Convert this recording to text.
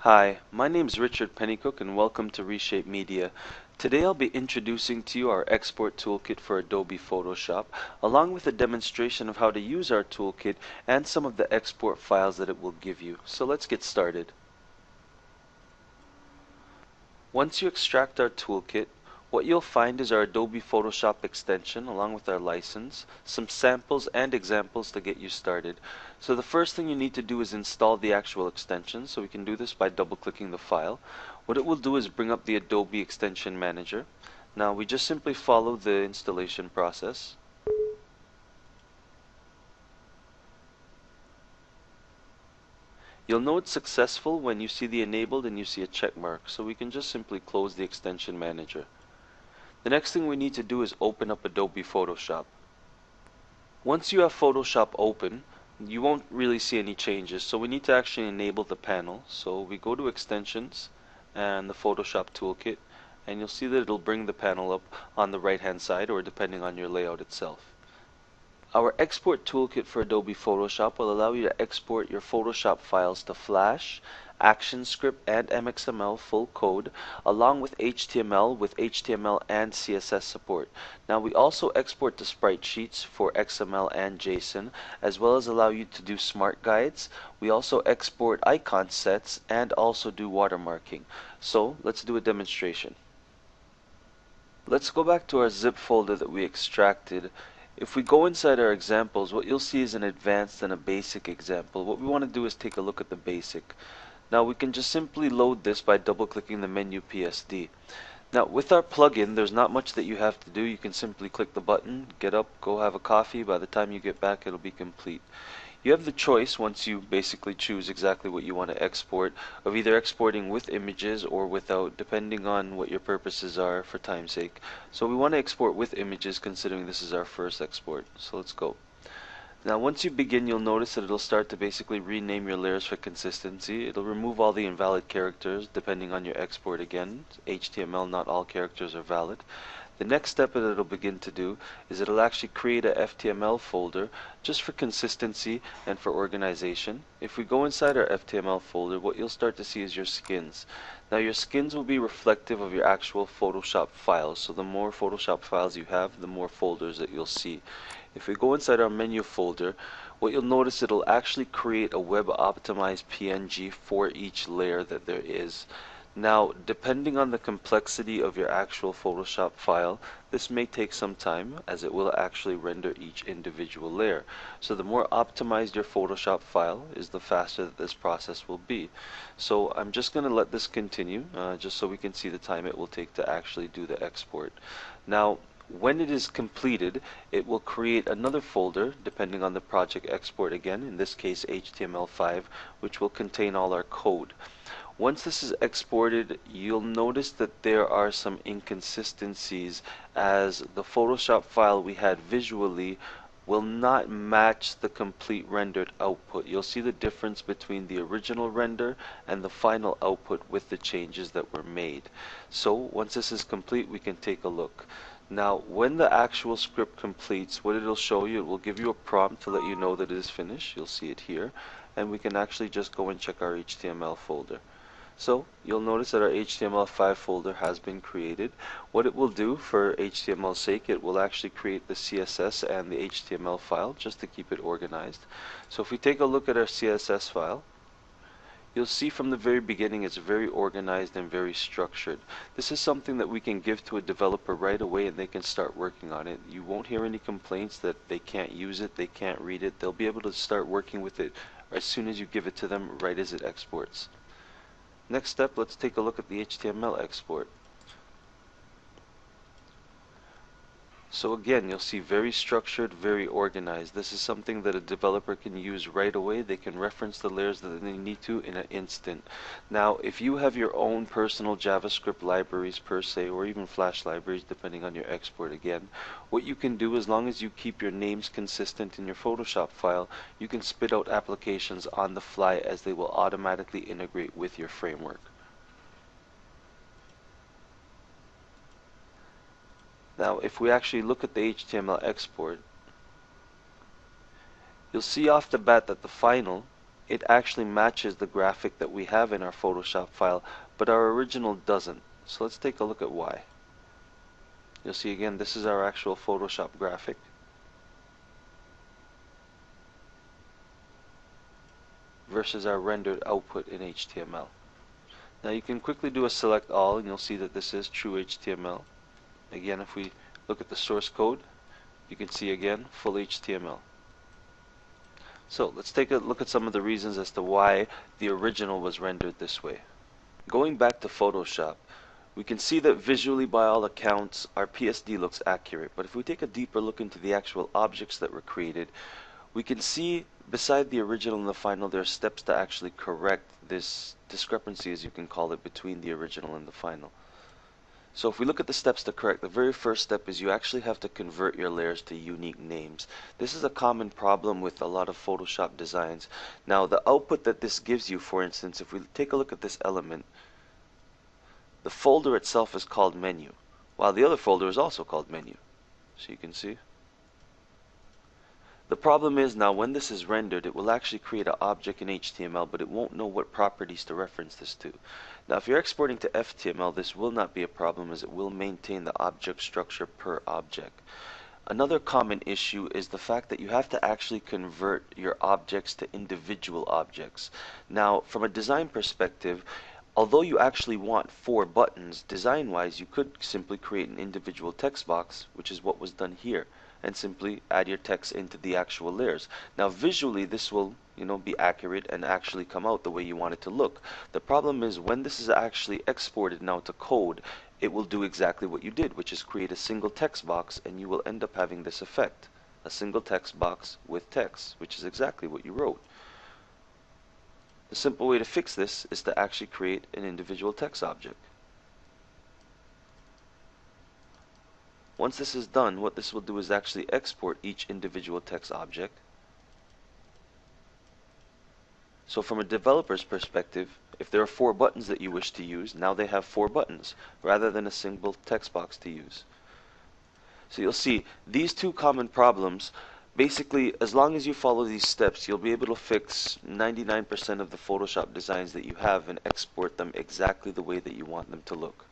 Hi, my name is Richard Pennycook and welcome to Reshape Media. Today I'll be introducing to you our export toolkit for Adobe Photoshop, along with a demonstration of how to use our toolkit and some of the export files that it will give you. So let's get started. Once you extract our toolkit, what you'll find is our Adobe Photoshop extension along with our license, some samples and examples to get you started. So the first thing you need to do is install the actual extension, so we can do this by double-clicking the file. What it will do is bring up the Adobe Extension Manager. Now we just simply follow the installation process. You'll know it's successful when you see the enabled and you see a check mark, so we can just simply close the Extension Manager. The next thing we need to do is open up Adobe Photoshop. Once you have Photoshop open, you won't really see any changes, so we need to actually enable the panel. So we go to Extensions and the Photoshop Toolkit, and you'll see that it'll bring the panel up on the right hand side, or depending on your layout itself. Our export toolkit for Adobe Photoshop will allow you to export your Photoshop files to Flash, ActionScript, and MXML full code, along with HTML and CSS support. Now we also export to sprite sheets for XML and JSON, as well as allow you to do smart guides. We also export icon sets and also do watermarking. So let's do a demonstration. Let's go back to our zip folder that we extracted. If we go inside our examples, what you'll see is an advanced and a basic example. What we want to do is take a look at the basic. Now we can just simply load this by double-clicking the menu PSD. Now with our plugin, there's not much that you have to do. You can simply click the button, get up, go have a coffee. By the time you get back, it'll be complete. You have the choice, once you basically choose exactly what you want to export, of either exporting with images or without, depending on what your purposes are for time's sake. So we want to export with images, considering this is our first export. So let's go. Now once you begin, you'll notice that it'll start to basically rename your layers for consistency. It'll remove all the invalid characters depending on your export. Again, HTML, not all characters are valid. The next step that it'll begin to do is it'll actually create a FTML folder just for consistency and for organization. If we go inside our FTML folder, what you'll start to see is your skins. Now your skins will be reflective of your actual Photoshop files, so the more Photoshop files you have, the more folders that you'll see. If we go inside our menu folder, what you'll notice, it'll actually create a web optimized PNG for each layer that there is. Now, depending on the complexity of your actual Photoshop file, this may take some time, as it will actually render each individual layer. So the more optimized your Photoshop file is, the faster that this process will be. So I'm just going to let this continue, just so we can see the time it will take to actually do the export. Now, when it is completed, it will create another folder depending on the project export, again, in this case HTML5, which will contain all our code. Once this is exported, you'll notice that there are some inconsistencies, as the Photoshop file we had visually will not match the complete rendered output. You'll see the difference between the original render and the final output with the changes that were made. So once this is complete, we can take a look. Now when the actual script completes, what it'll show you, it will give you a prompt to let you know that it is finished. You'll see it here, and we can actually just go and check our HTML folder. So you'll notice that our HTML5 folder has been created. What it will do, for HTML's sake, it will actually create the CSS and the HTML file just to keep it organized. So if we take a look at our CSS file, you'll see from the very beginning it's very organized and very structured. This is something that we can give to a developer right away and they can start working on it. You won't hear any complaints that they can't use it, they can't read it. They'll be able to start working with it as soon as you give it to them, right as it exports. Next step, let's take a look at the HTML export. So again, you'll see very structured, very organized. This is something that a developer can use right away. They can reference the layers that they need to in an instant. Now, if you have your own personal JavaScript libraries per se, or even Flash libraries, depending on your export again, what you can do, as long as you keep your names consistent in your Photoshop file, you can spit out applications on the fly, as they will automatically integrate with your framework. Now, if we actually look at the HTML export, you'll see off the bat that the final it actually matches the graphic that we have in our Photoshop file, but our original doesn't. So let's take a look at why. You'll see again, this is our actual Photoshop graphic. Versus our rendered output in HTML. Now you can quickly do a select all and you'll see that this is true HTML. Again, if we look at the source code, you can see again full HTML. So let's take a look at some of the reasons as to why the original was rendered this way. Going back to Photoshop, we can see that visually by all accounts our PSD looks accurate, but if we take a deeper look into the actual objects that were created, we can see beside the original and the final there are steps to actually correct this discrepancy, as you can call it, between the original and the final. So if we look at the steps to correct, the very first step is you actually have to convert your layers to unique names. This is a common problem with a lot of Photoshop designs. Now the output that this gives you, for instance, if we take a look at this element, the folder itself is called menu, while the other folder is also called menu. So you can see. The problem is now when this is rendered, it will actually create an object in HTML, but it won't know what properties to reference this to. Now if you're exporting to FTML, this will not be a problem as it will maintain the object structure per object. Another common issue is the fact that you have to actually convert your objects to individual objects. Now from a design perspective, although you actually want 4 buttons, design-wise you could simply create an individual text box, which is what was done here, and simply add your text into the actual layers. Now visually this will be accurate and actually come out the way you want it to look. The problem is when this is actually exported now to code, it will do exactly what you did, which is create a single text box, and you will end up having this effect. A single text box with text, which is exactly what you wrote. The simple way to fix this is to actually create an individual text object. Once this is done, what this will do is actually export each individual text object. So from a developer's perspective, if there are 4 buttons that you wish to use, now they have 4 buttons rather than a single text box to use. So you'll see these 2 common problems. Basically, as long as you follow these steps, you'll be able to fix 99% of the Photoshop designs that you have and export them exactly the way that you want them to look.